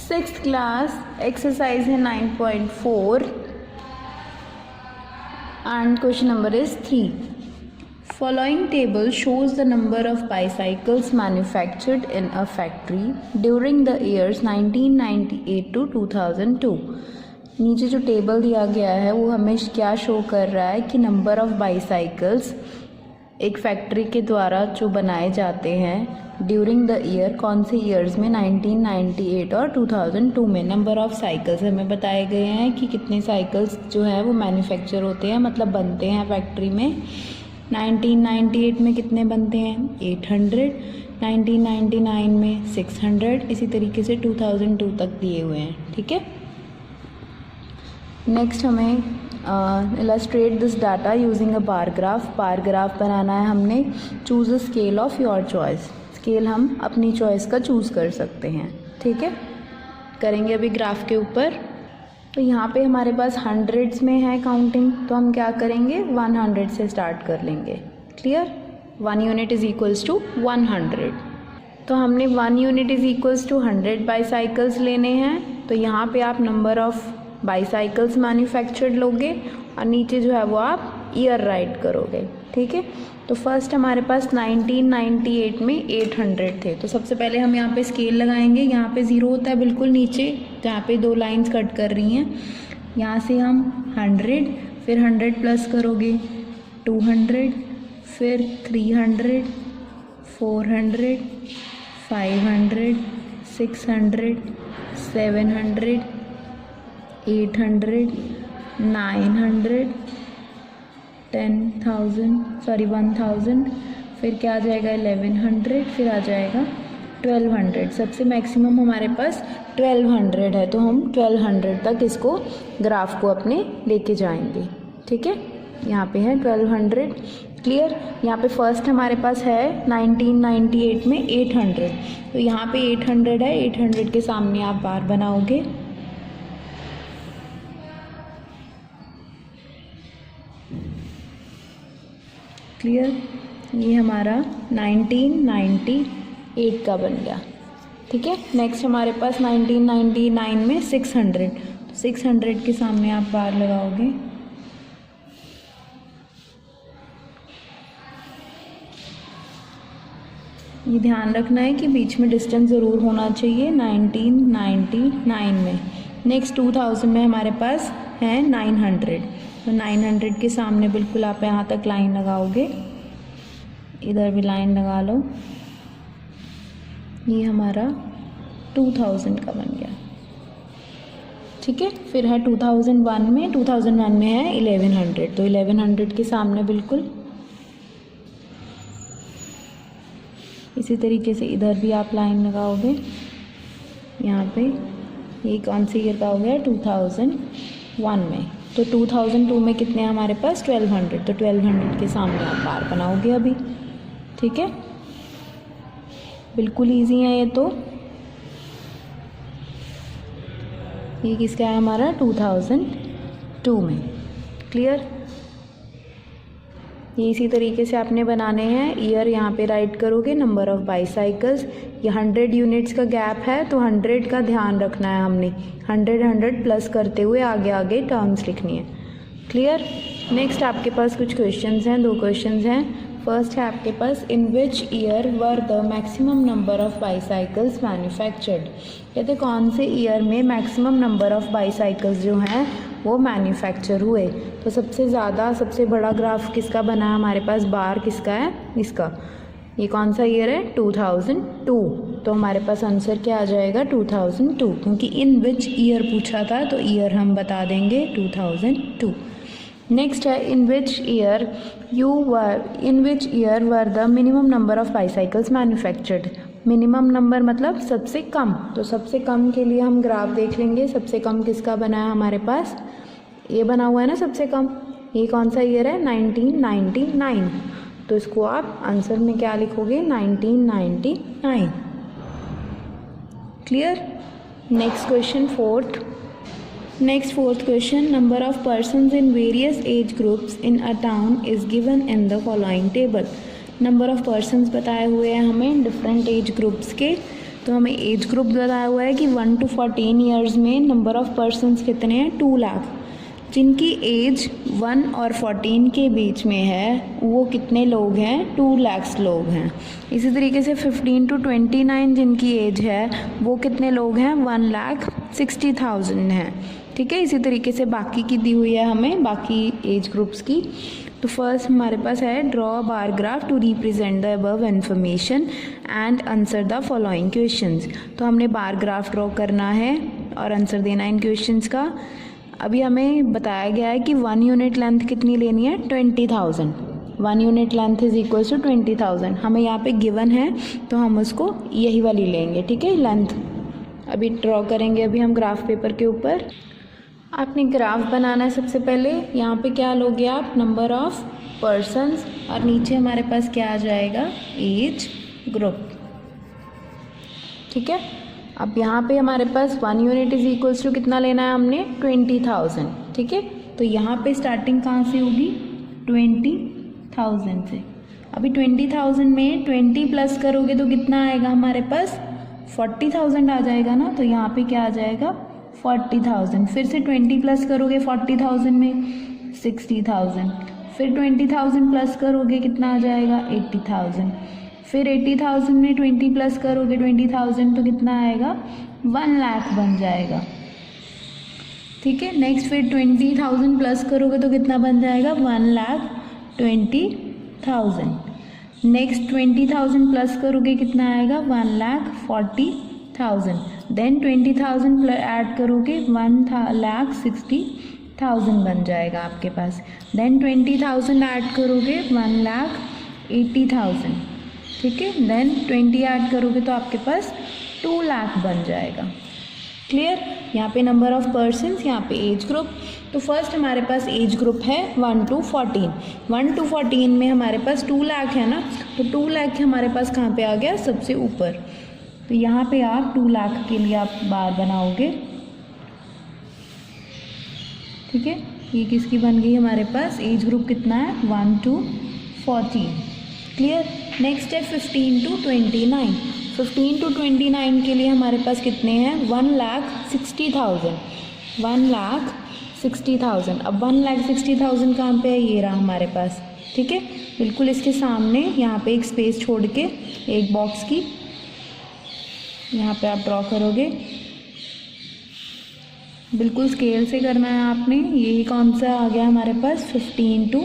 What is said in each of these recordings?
Sixth class exercise है 9.4 and question number is 3. Following table shows the number of bicycles manufactured in a factory during the years 1998 to 2002. नीचे जो table दिया गया है वो हमें क्या शो कर रहा है कि नंबर ऑफ़ बाईसाइकिल्स एक फैक्ट्री के द्वारा जो बनाए जाते हैं ड्यूरिंग द ईयर, कौन से ईयर्स में, 1998 और 2002 में नंबर ऑफ़ साइकिल्स हमें बताए गए हैं कि कितने साइकिल्स जो है वो मैन्युफैक्चर होते हैं, मतलब बनते हैं फैक्ट्री में। 1998 में कितने बनते हैं, 800, 1999 में 600, इसी तरीके से 2002 तक दिए हुए हैं। ठीक है, नेक्स्ट हमें illustrate this data using a bar graph बनाना है हमने। Choose a scale of your choice, scale हम अपनी चॉइस का चूज़ कर सकते हैं। ठीक है, करेंगे अभी ग्राफ के ऊपर। तो यहाँ पे हमारे पास हंड्रेड्स में है काउंटिंग, तो हम क्या करेंगे, 100 से स्टार्ट कर लेंगे। Clear, 1 unit is equals to 100। तो हमने 1 unit is equals to 100 bicycles लेने हैं। तो यहाँ पे आप नंबर ऑफ़ बाईसाइकिल्स मैन्युफैक्चर्ड लोगे और नीचे जो है वो आप ईयर राइट करोगे। ठीक है, तो फर्स्ट हमारे पास 1998 में 800 थे। तो सबसे पहले हम यहाँ पे स्केल लगाएंगे। यहाँ पे 0 होता है बिल्कुल नीचे, जहाँ पे 2 लाइंस कट कर रही हैं। यहाँ से हम 100, फिर 100 प्लस करोगे 200, फिर 300, 400, 500, 600, 700, 800, 900, 1000, फिर क्या आ जाएगा 1100, फिर आ जाएगा 1200। सबसे मैक्सिमम हमारे पास 1200 है, तो हम 1200 तक इसको ग्राफ को अपने लेके जाएंगे। ठीक है, यहाँ पे है 1200। क्लियर, यहाँ पे फर्स्ट हमारे पास है 1998 में 800, तो यहाँ पे 800 है, 800 के सामने आप बार बनाओगे। क्लियर, ये हमारा 1998 का बन गया। ठीक है, नेक्स्ट हमारे पास 1999 में 600, तो 600 के सामने आप बार लगाओगे। ये ध्यान रखना है कि बीच में डिस्टेंस ज़रूर होना चाहिए। 1999 में, नेक्स्ट 2000 में हमारे पास है 900, तो 900 के सामने बिल्कुल आप यहाँ तक लाइन लगाओगे, इधर भी लाइन लगा लो। ये हमारा 2000 का बन गया। ठीक है, फिर है 2001 में, 2001 में है 1100, तो 1100 के सामने बिल्कुल इसी तरीके से इधर भी आप लाइन लगाओगे। यहाँ पे ये कौन सी ईयर का हो गया, 2001 में। तो 2002 में कितने हैं हमारे पास, 1200, तो 1200 के सामने आप बार बनाओगे अभी। ठीक है, बिल्कुल इजी है ये। तो ये किसका है हमारा, 2002 में। क्लियर, ये इसी तरीके से आपने बनाने हैं। ईयर यहाँ पे राइट करोगे, नंबर ऑफ़ बाईसाइकिल्स, ये 100 यूनिट्स का गैप है, तो 100 का ध्यान रखना है हमने। 100 प्लस करते हुए आगे आगे टर्म्स लिखनी है। क्लियर, नेक्स्ट आपके पास कुछ क्वेश्चंस हैं, 2 क्वेश्चंस हैं। फर्स्ट है आपके पास, in which year were the maximum number of bicycles manufactured. कहते कौन से ईयर में मैक्सिमम नंबर ऑफ़ बाईसाइकिल्स जो हैं वो मैन्युफैक्चर हुए। तो सबसे ज़्यादा, सबसे बड़ा ग्राफ किसका बना है हमारे पास, बार किसका है, इसका। ये कौन सा ईयर है, 2002, तो हमारे पास आंसर क्या आ जाएगा, 2002, क्योंकि इन विच ईयर पूछा था तो ईयर हम बता देंगे 2002। नेक्स्ट है, in which year were the minimum number of bicycles manufactured. Minimum number मतलब सबसे कम, तो सबसे कम के लिए हम ग्राफ देख लेंगे। सबसे कम किसका बना है हमारे पास, ये बना हुआ है ना सबसे कम। ये कौन सा ईयर है, 1999, तो इसको आप आंसर में क्या लिखोगे, 1999। Clear, next question fourth question, number of persons in various age groups in a town is given in the following table. Number of persons बताए हुए हैं हमें डिफरेंट एज ग्रुप्स के, तो हमें एज ग्रुप बताया हुआ है कि 1 to 14 ईयर्स में नंबर ऑफ़ पर्सन्स कितने हैं, 2 लाख। जिनकी एज 1 और 14 के बीच में है वो कितने लोग हैं, 2 लाख लोग हैं। इसी तरीके से 15 to 29 जिनकी एज है वो कितने लोग हैं, 1,60,000 हैं। ठीक है, इसी तरीके से बाकी की दी हुई है हमें बाकी एज ग्रुप्स की। तो फर्स्ट हमारे पास है draw a bar graph to represent the above information and answer the following questions. तो हमने बार ग्राफ ड्रॉ करना है और आंसर देना है इन क्वेश्चंस का। अभी हमें बताया गया है कि 1 यूनिट लेंथ कितनी लेनी है, 20,000। 1 unit length is equals to 20,000। हमें यहाँ पे गिवन है तो हम उसको यही वाली लेंगे। ठीक है, लेंथ अभी ड्रॉ करेंगे अभी हम ग्राफ पेपर के ऊपर। आपने ग्राफ बनाना है सबसे पहले। यहाँ पे क्या लोगे आप, नंबर ऑफ पर्सन्स, और नीचे हमारे पास क्या आ जाएगा, एज ग्रुप। ठीक है, अब यहाँ पे हमारे पास 1 यूनिट इज इक्वल्स टू कितना लेना है हमने, 20,000। ठीक है, तो यहाँ पे स्टार्टिंग कहाँ से होगी, 20,000 से। अभी 20,000 में 20 प्लस करोगे तो कितना आएगा हमारे पास, 40,000 आ जाएगा ना। तो यहाँ पे क्या आ जाएगा, 40,000। फिर से 20 प्लस करोगे 40,000 में 60,000। फिर 20,000 प्लस करोगे कितना आ जाएगा, 80,000। फिर 80,000 में 20 प्लस करोगे 20,000 तो कितना आएगा, 1 लाख बन जाएगा। ठीक है, नेक्स्ट फिर 20,000 प्लस करोगे तो कितना बन जाएगा, 1,20,000। नेक्स्ट 20,000 प्लस करोगे कितना आएगा, 1,40,000। देन 20,000 ऐड करोगे 1,60,000 बन जाएगा आपके पास। देन 20,000 ऐड करोगे 1,80,000। ठीक है, देन 20 ऐड करोगे तो आपके पास 2 लाख बन जाएगा। क्लियर, यहाँ पे नंबर ऑफ पर्सन्स, यहाँ पे एज ग्रुप। तो फर्स्ट हमारे पास एज ग्रुप है 1 to 14। 1 to 14 में हमारे पास 2 लाख है ना, तो 2 लाख हमारे पास कहाँ पे आ गया, सबसे ऊपर। तो यहाँ पे आप 2 लाख के लिए आप बार बनाओगे। ठीक है, ये किसकी बन गई हमारे पास, एज ग्रुप कितना है, 1 to 14। क्लियर, नेक्स्ट है 15 to 29। 15 to 29 के लिए हमारे पास कितने हैं, 1,60,000। 1,60,000। अब 1,60,000 कहाँ पे है, ये रहा हमारे पास। ठीक है, बिल्कुल इसके सामने यहाँ पे एक स्पेस छोड़ के एक बॉक्स की यहाँ पे आप ड्रॉ करोगे। बिल्कुल स्केल से करना है आपने। यही कौन सा आ गया हमारे पास, 15 to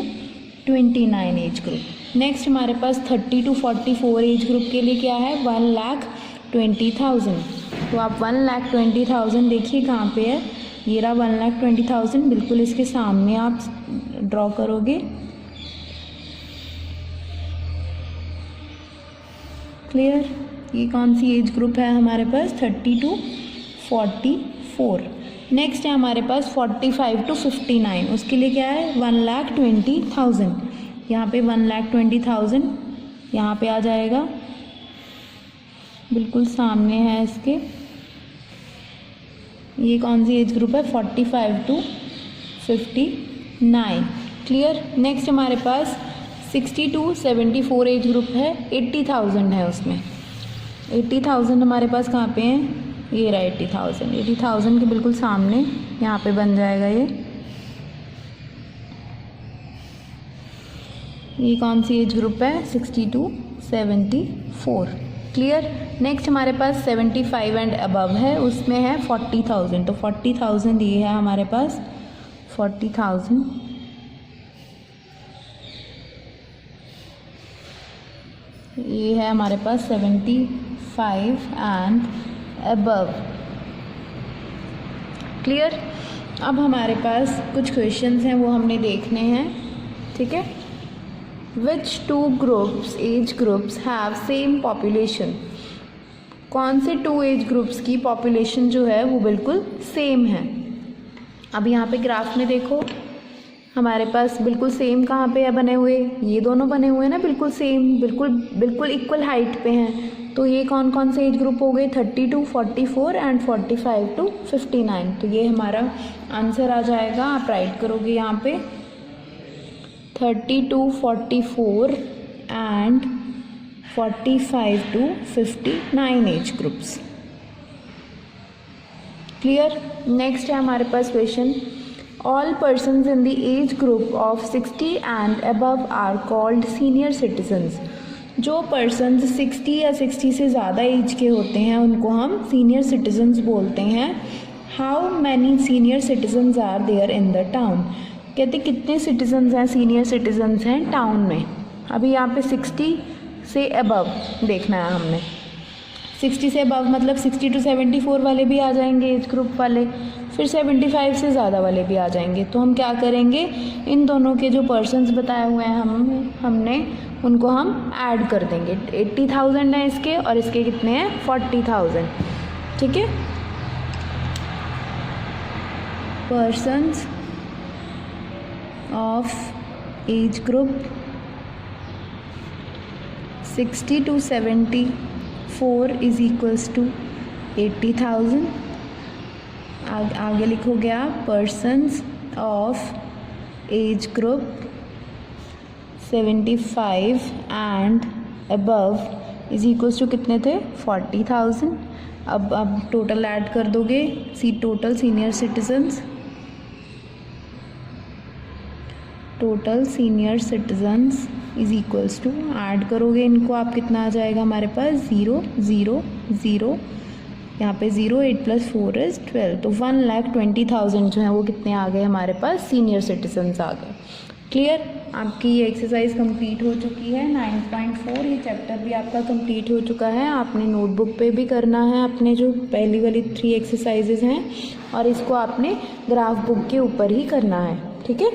29 एज ग्रुप। नेक्स्ट हमारे पास 30 to 44 एज ग्रुप के लिए क्या है, 1,20,000। तो आप 1,20,000 देखिए कहाँ पे है, ये रहा 1,20,000। बिल्कुल इसके सामने आप ड्रॉ करोगे। क्लियर, ये कौन सी एज ग्रुप है हमारे पास, 30 to 44। नेक्स्ट है हमारे पास 45 to 59। उसके लिए क्या है, 1,20,000। यहाँ पे 1,20,000 यहाँ पे आ जाएगा, बिल्कुल सामने है इसके। ये कौन सी एज ग्रुप है, 45 to 59। क्लियर, नेक्स्ट हमारे पास 60 to 74 एज ग्रुप है, 80,000 है उसमें। 80,000 हमारे पास कहाँ पे हैं, ये रहा 80,000। 80,000 के बिल्कुल सामने यहाँ पे बन जाएगा ये कौन सी एज ग्रुप है, 60 to 74। क्लियर, नेक्स्ट हमारे पास 75 एंड अबव है, उसमें है 40,000। तो 40,000 ये है हमारे पास, 40,000। ये है हमारे पास 75 एंड अबव। क्लियर, अब हमारे पास कुछ क्वेश्चंस हैं वो हमने देखने हैं। ठीक है, विच 2 groups age groups have same population. कौन से 2 एज ग्रुप्स की पॉपुलेशन जो है वो बिल्कुल सेम है। अब यहाँ पे ग्राफ में देखो हमारे पास बिल्कुल सेम कहाँ पे है बने हुए, ये दोनों बने हुए हैं ना, बिल्कुल सेम, बिल्कुल इक्वल हाइट पे हैं। तो ये कौन कौन से एज ग्रुप हो गए, 30 to 44 एंड 45 to 59। तो ये हमारा आंसर आ जाएगा। आप राइट करोगे यहाँ पे 30 to 44 and 45 to 59 age groups. Clear. Next है हमारे पास question, all persons in the age group of 60 and above are called senior citizens. जो पर्सन्स 60 या 60 से ज़्यादा एज के होते हैं उनको हम सीनियर सिटीजन्स बोलते हैं। How many senior citizens are there in the town. कहते कितने सिटीजन्स हैं, सीनियर सिटीजन्स हैं टाउन में। अभी यहाँ पे 60 से अबव देखना है हमने। 60 से अबव मतलब 60 to 74 वाले भी आ जाएंगे एज ग्रुप वाले, फिर 75 से ज़्यादा वाले भी आ जाएंगे। तो हम क्या करेंगे, इन दोनों के जो पर्सन्स बताए हुए हैं हमने उनको हम ऐड कर देंगे। 80,000 है इसके और इसके कितने हैं 40,000। ठीक है। Persons of age group 60 to 74 is equals to 80,000। आगे लिखोगे आप persons of age group 75 and above is equals to कितने थे 40,000। अब टोटल ऐड कर दोगे, total senior citizens, total senior citizens is equals to, add करोगे इनको आप कितना आ जाएगा हमारे पास 0 0 0, यहाँ पे 0, 8 + 4 इज 12। तो 1,20,000 जो है वो कितने आ गए हमारे पास सीनियर सिटीजन्स आ गए। क्लियर। आपकी ये एक्सरसाइज कंप्लीट हो चुकी है 9.4। ये चैप्टर भी आपका कंप्लीट हो चुका है। आपने नोटबुक पे भी करना है अपने जो पहली वाली 3 एक्सरसाइजेज हैं, और इसको आपने ग्राफ बुक के ऊपर ही करना है। ठीक है।